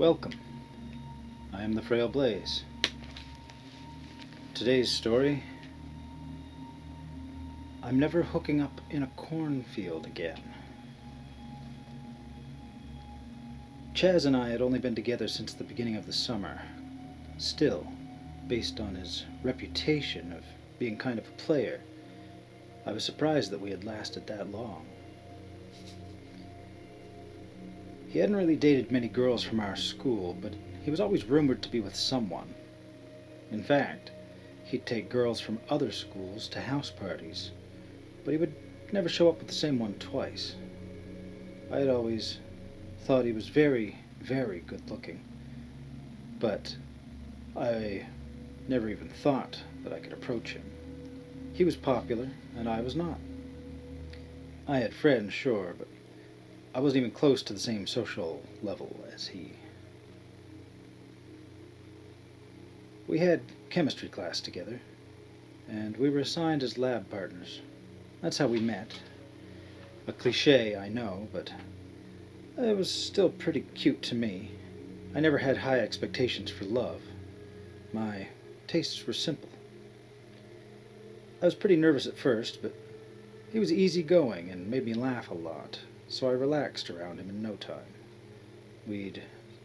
Welcome. I am the Frail Blaze. Today's story: I'm never hooking up in a cornfield again. Chaz and I had only been together since the beginning of the summer. Still, based on his reputation of being kind of a player, I was surprised that we had lasted that long. He hadn't really dated many girls from our school, but he was always rumored to be with someone. In fact, he'd take girls from other schools to house parties, but he would never show up with the same one twice. I had always thought he was very, very good looking, but I never even thought that I could approach him. He was popular, and I was not. I had friends, sure, but I wasn't even close to the same social level as he. We had chemistry class together, and we were assigned as lab partners. That's how we met. A cliché, I know, but it was still pretty cute to me. I never had high expectations for love. My tastes were simple. I was pretty nervous at first, but he was easygoing and made me laugh a lot, so I relaxed around him in no time. We'd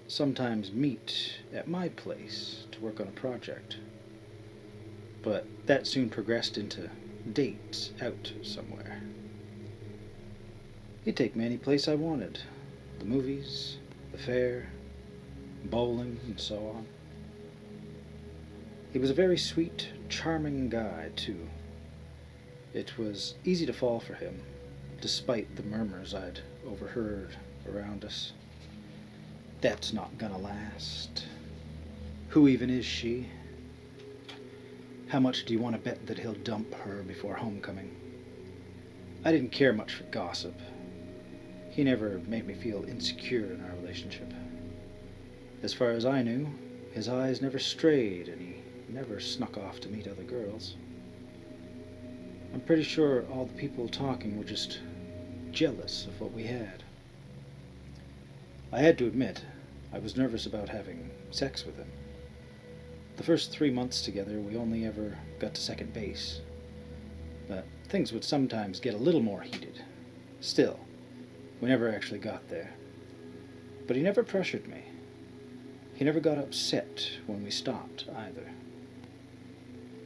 sometimes meet at my place to work on a project, but that soon progressed into dates out somewhere. He'd take me any place I wanted: the movies, the fair, bowling, and so on. He was a very sweet, charming guy, too. It was easy to fall for him, despite the murmurs I'd overheard around us. That's not gonna last. Who even is she? How much do you want to bet that he'll dump her before homecoming? I didn't care much for gossip. He never made me feel insecure in our relationship. As far as I knew, his eyes never strayed, and he never snuck off to meet other girls. I'm pretty sure all the people talking were just jealous of what we had. I had to admit, I was nervous about having sex with him. The first 3 months together, we only ever got to second base, but things would sometimes get a little more heated. Still, we never actually got there. But he never pressured me. He never got upset when we stopped, either.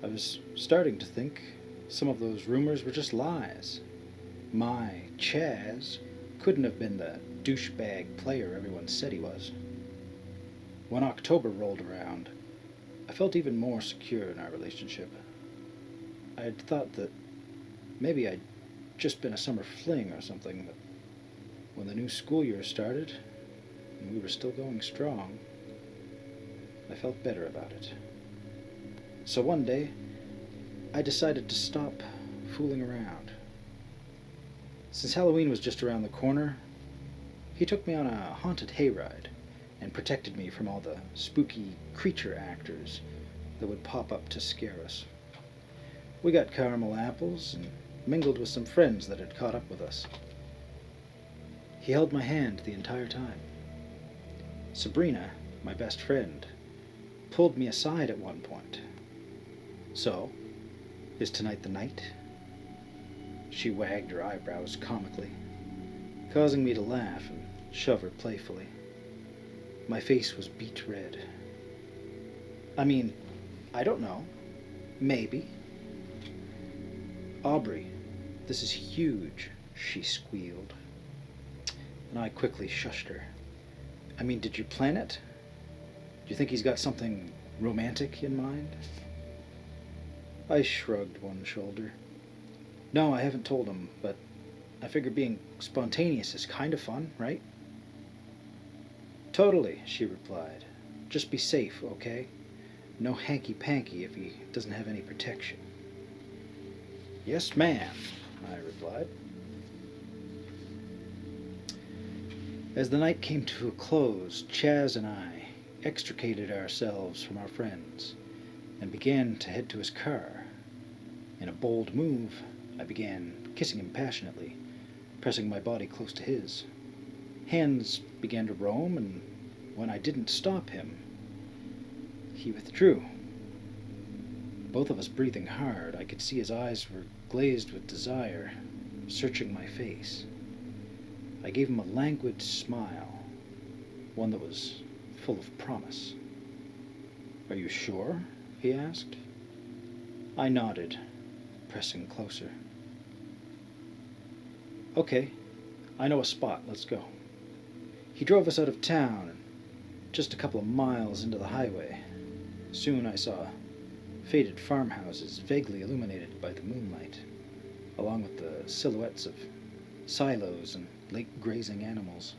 I was starting to think some of those rumors were just lies. My Chaz couldn't have been the douchebag player everyone said he was. When October rolled around, I felt even more secure in our relationship. I had thought that maybe I'd just been a summer fling or something, but when the new school year started, and we were still going strong, I felt better about it. So one day, I decided to stop fooling around. Since Halloween was just around the corner, he took me on a haunted hayride and protected me from all the spooky creature actors that would pop up to scare us. We got caramel apples and mingled with some friends that had caught up with us. He held my hand the entire time. Sabrina, my best friend, pulled me aside at one point. "So, is tonight the night?" She wagged her eyebrows comically, causing me to laugh and shove her playfully. My face was beet red. I mean, I don't know. Maybe. "Aubrey, this is huge," she squealed. And I quickly shushed her. "I mean, did you plan it? Do you think he's got something romantic in mind?" I shrugged one shoulder. "No, I haven't told him, but I figure being spontaneous is kind of fun, right?" "Totally," she replied. "Just be safe, okay? No hanky-panky if he doesn't have any protection." "Yes, ma'am," I replied. As the night came to a close, Chaz and I extricated ourselves from our friends and began to head to his car. In a bold move, I began kissing him passionately, pressing my body close to his. Hands began to roam, and when I didn't stop him, he withdrew. Both of us breathing hard, I could see his eyes were glazed with desire, searching my face. I gave him a languid smile, one that was full of promise. "Are you sure?" he asked. I nodded, pressing closer. "Okay, I know a spot, let's go." He drove us out of town, and just a couple of miles into the highway. Soon I saw faded farmhouses vaguely illuminated by the moonlight, along with the silhouettes of silos and lake-grazing animals.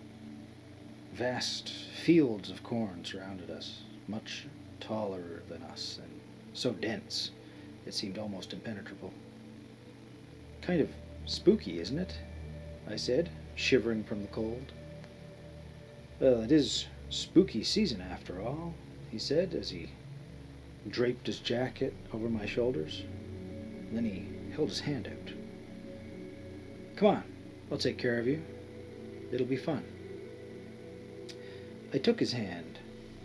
Vast fields of corn surrounded us, much taller than us, and so dense it seemed almost impenetrable. "Kind of spooky, isn't it?" I said, shivering from the cold. "Well, it is spooky season after all," he said as he draped his jacket over my shoulders. Then he held his hand out. "Come on, I'll take care of you. It'll be fun." I took his hand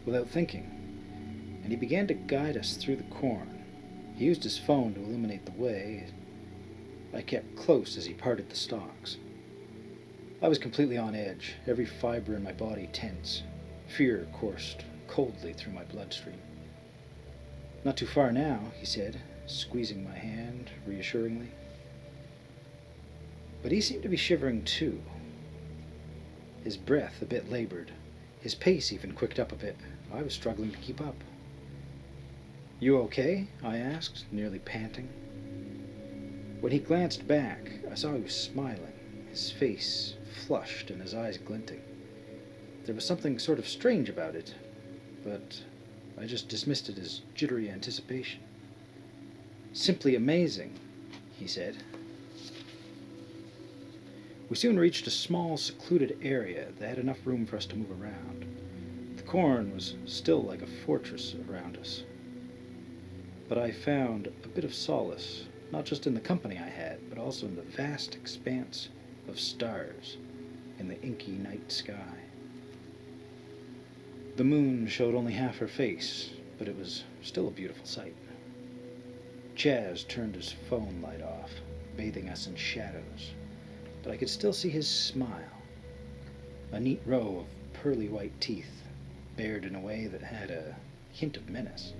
without thinking, and he began to guide us through the corn. He used his phone to illuminate the way. I kept close as he parted the stalks. I was completely on edge, every fiber in my body tense. Fear coursed coldly through my bloodstream. "Not too far now," he said, squeezing my hand reassuringly. But he seemed to be shivering too. His breath a bit labored. His pace even quicked up a bit. I was struggling to keep up. "You okay?" I asked, nearly panting. When he glanced back, I saw he was smiling, his face flushed and his eyes glinting. There was something sort of strange about it, but I just dismissed it as jittery anticipation. "Simply amazing," he said. We soon reached a small, secluded area that had enough room for us to move around. The corn was still like a fortress around us. But I found a bit of solace, not just in the company I had, but also in the vast expanse of stars in the inky night sky. The moon showed only half her face, but it was still a beautiful sight. Chaz turned his phone light off, bathing us in shadows, but I could still see his smile, a neat row of pearly white teeth, bared in a way that had a hint of menace.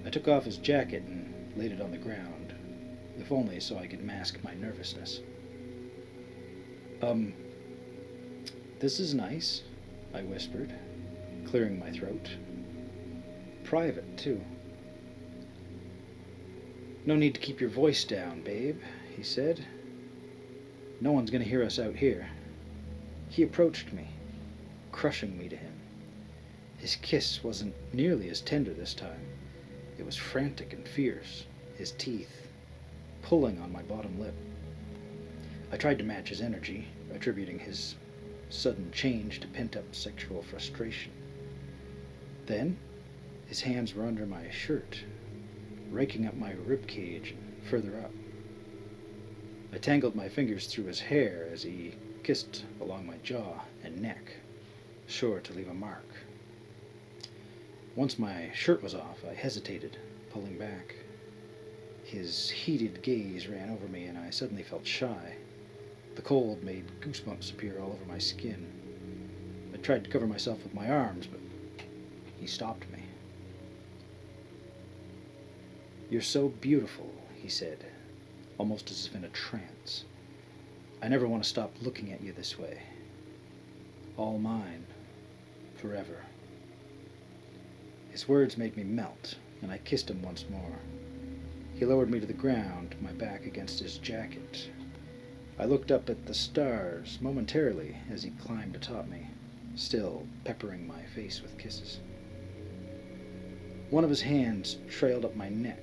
I took off his jacket and laid it on the ground, if only so I could mask my nervousness. This is nice," I whispered, clearing my throat. "Private, too." "No need to keep your voice down, babe," he said. "No one's going to hear us out here." He approached me, crushing me to him. His kiss wasn't nearly as tender this time. It was frantic and fierce, his teeth pulling on my bottom lip. I tried to match his energy, attributing his sudden change to pent-up sexual frustration. Then, his hands were under my shirt, raking up my ribcage and further up. I tangled my fingers through his hair as he kissed along my jaw and neck, sure to leave a mark. Once my shirt was off, I hesitated, pulling back. His heated gaze ran over me, and I suddenly felt shy. The cold made goosebumps appear all over my skin. I tried to cover myself with my arms, but he stopped me. "You're so beautiful," he said, almost as if in a trance. "I never want to stop looking at you this way. All mine, forever." His words made me melt, and I kissed him once more. He lowered me to the ground, my back against his jacket. I looked up at the stars momentarily as he climbed atop me, still peppering my face with kisses. One of his hands trailed up my neck,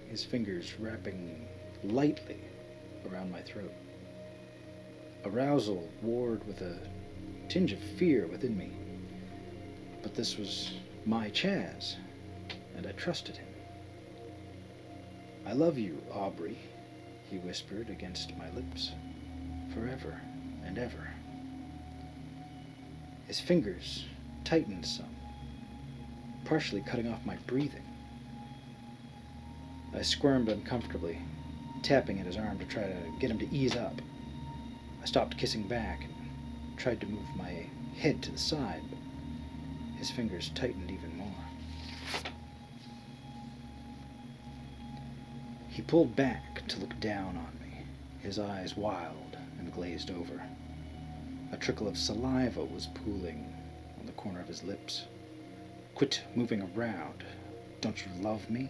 his fingers wrapping lightly around my throat. Arousal warred with a tinge of fear within me, but this was my Chaz, and I trusted him. "I love you, Aubrey," he whispered against my lips, "forever and ever." His fingers tightened some, partially cutting off my breathing. I squirmed uncomfortably, tapping at his arm to try to get him to ease up. I stopped kissing back and tried to move my head to the side, but his fingers tightened even more. He pulled back to look down on me, his eyes wild and glazed over. A trickle of saliva was pooling on the corner of his lips. "Quit moving around. Don't you love me?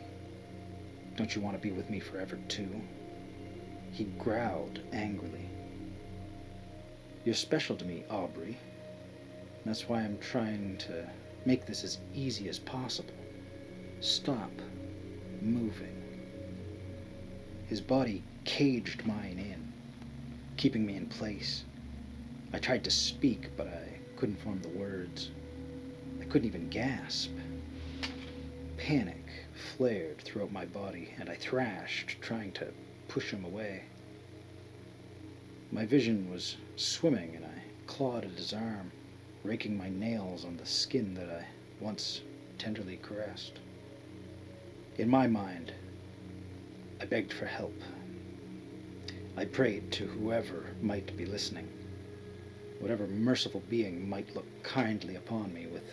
Don't you want to be with me forever, too?" He growled angrily. "You're special to me, Aubrey. That's why I'm trying to make this as easy as possible. Stop moving." His body caged mine in, keeping me in place. I tried to speak, but I couldn't form the words. I couldn't even gasp. Panic flared throughout my body, and I thrashed, trying to push him away. My vision was swimming, and I clawed at his arm, raking my nails on the skin that I once tenderly caressed. In my mind, I begged for help. I prayed to whoever might be listening, whatever merciful being might look kindly upon me. With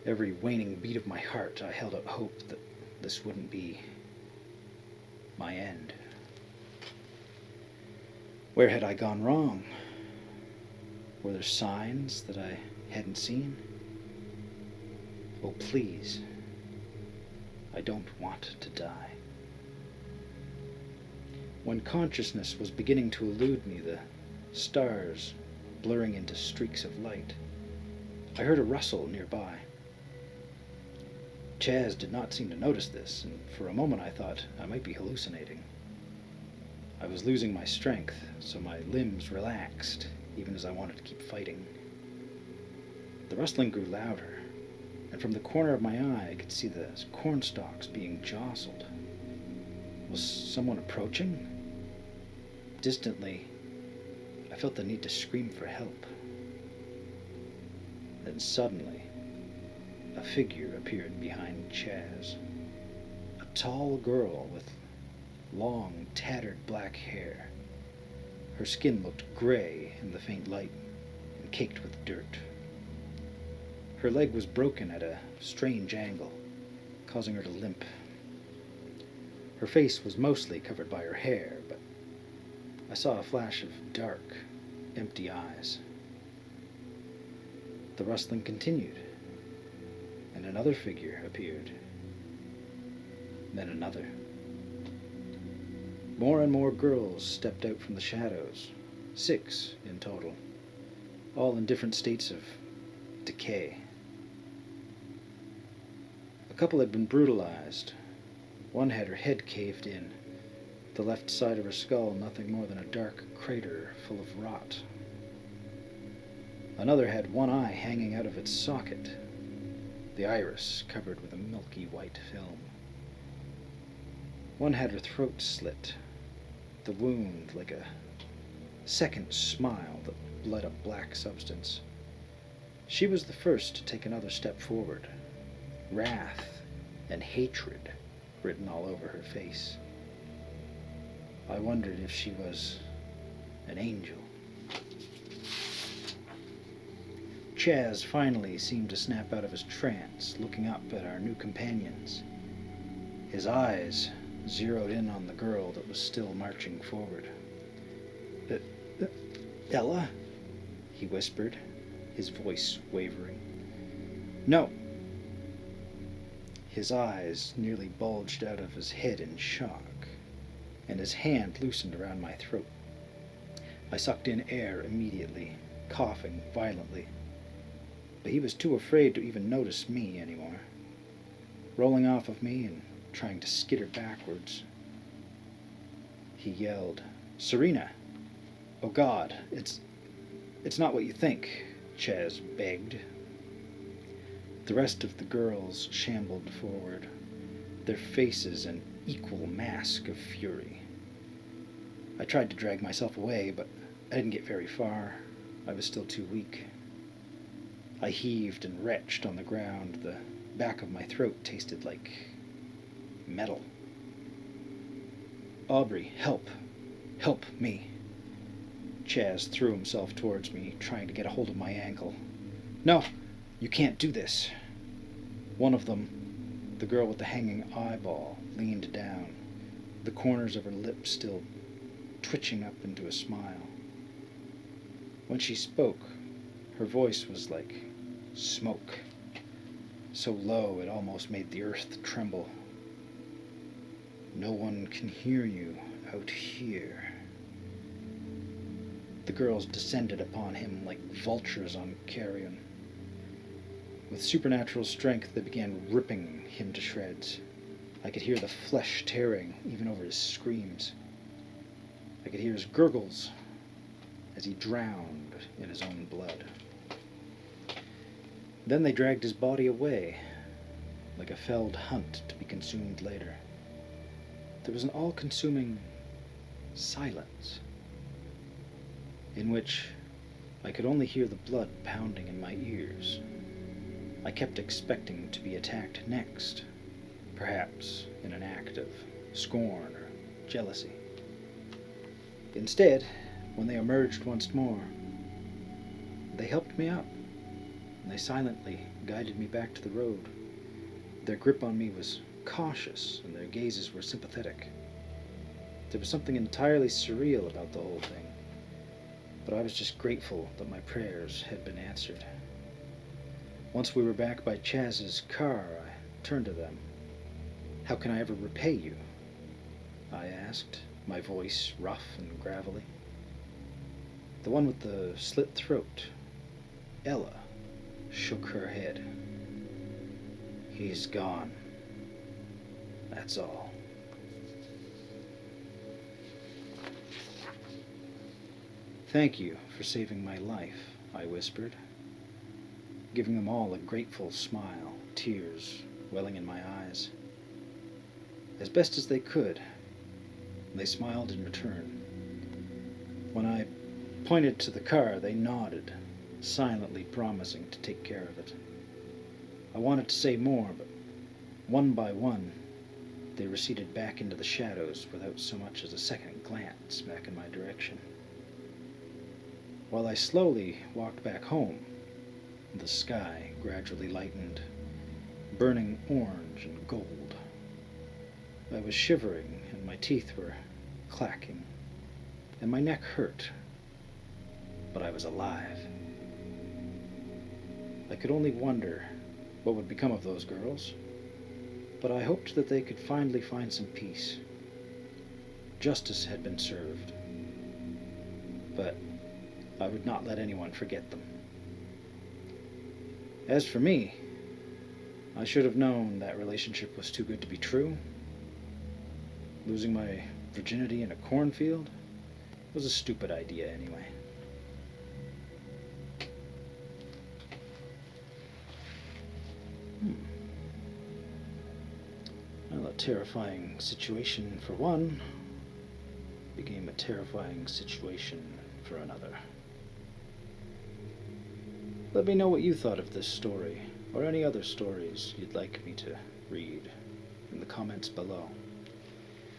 every waning beat of my heart, I held out hope that this wouldn't be my end. Where had I gone wrong? Were there signs that I hadn't seen? Oh, please, I don't want to die. When consciousness was beginning to elude me, the stars blurring into streaks of light, I heard a rustle nearby. Chaz did not seem to notice this, and for a moment I thought I might be hallucinating. I was losing my strength, so my limbs relaxed, even as I wanted to keep fighting. The rustling grew louder, and from the corner of my eye I could see the corn stalks being jostled. Was someone approaching? Distantly, I felt the need to scream for help. Then suddenly, a figure appeared behind Chaz. A tall girl with long, tattered black hair. Her skin looked gray in the faint light and caked with dirt. Her leg was broken at a strange angle, causing her to limp. Her face was mostly covered by her hair, but I saw a flash of dark, empty eyes. The rustling continued, and another figure appeared. Then another. More and more girls stepped out from the shadows, 6 in total, all in different states of decay. A couple had been brutalized. One had her head caved in, the left side of her skull nothing more than a dark crater full of rot. Another had one eye hanging out of its socket, the iris covered with a milky white film. One had her throat slit, the wound like a second smile that bled a black substance. She was the first to take another step forward, wrath and hatred written all over her face. I wondered if she was an angel. Chaz finally seemed to snap out of his trance, looking up at our new companions. His eyes zeroed in on the girl that was still marching forward. Ella? He whispered, his voice wavering. No. His eyes nearly bulged out of his head in shock, and his hand loosened around my throat. I sucked in air immediately, coughing violently, but he was too afraid to even notice me anymore, rolling off of me and trying to skitter backwards. He yelled, "Serena! Oh God, it's not what you think," Chaz begged. The rest of the girls shambled forward, their faces an equal mask of fury. I tried to drag myself away, but I didn't get very far. I was still too weak. I heaved and retched on the ground. The back of my throat tasted like metal. "Aubrey, help! Help me!" Chaz threw himself towards me, trying to get a hold of my ankle. "No! You can't do this!" One of them, the girl with the hanging eyeball, leaned down, the corners of her lips still twitching up into a smile. When she spoke, her voice was like smoke, so low it almost made the earth tremble. "No one can hear you out here." The girls descended upon him like vultures on carrion. With supernatural strength, they began ripping him to shreds. I could hear the flesh tearing even over his screams. I could hear his gurgles as he drowned in his own blood. Then they dragged his body away, like a felled hunt to be consumed later. There was an all-consuming silence, in which I could only hear the blood pounding in my ears. I kept expecting to be attacked next, perhaps in an act of scorn or jealousy. Instead, when they emerged once more, they helped me up, and they silently guided me back to the road. Their grip on me was cautious, and their gazes were sympathetic. There was something entirely surreal about the whole thing, but I was just grateful that my prayers had been answered. Once we were back by Chaz's car, I turned to them. "How can I ever repay you?" I asked, my voice rough and gravelly. The one with the slit throat, Ella, shook her head. "He's gone. That's all." "Thank you for saving my life," I whispered, giving them all a grateful smile, tears welling in my eyes. As best as they could, they smiled in return. When I pointed to the car, they nodded, silently promising to take care of it. I wanted to say more, but one by one, they receded back into the shadows without so much as a second glance back in my direction. While I slowly walked back home, the sky gradually lightened, burning orange and gold. I was shivering, and my teeth were clacking, and my neck hurt, but I was alive. I could only wonder what would become of those girls, but I hoped that they could finally find some peace. Justice had been served, but I would not let anyone forget them. As for me, I should have known that relationship was too good to be true. Losing my virginity in a cornfield was a stupid idea anyway. Well, a terrifying situation for one became a terrifying situation for another. Let me know what you thought of this story, or any other stories you'd like me to read, in the comments below.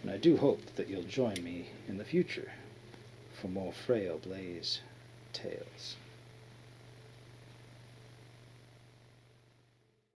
And I do hope that you'll join me in the future for more Frail Blaze tales.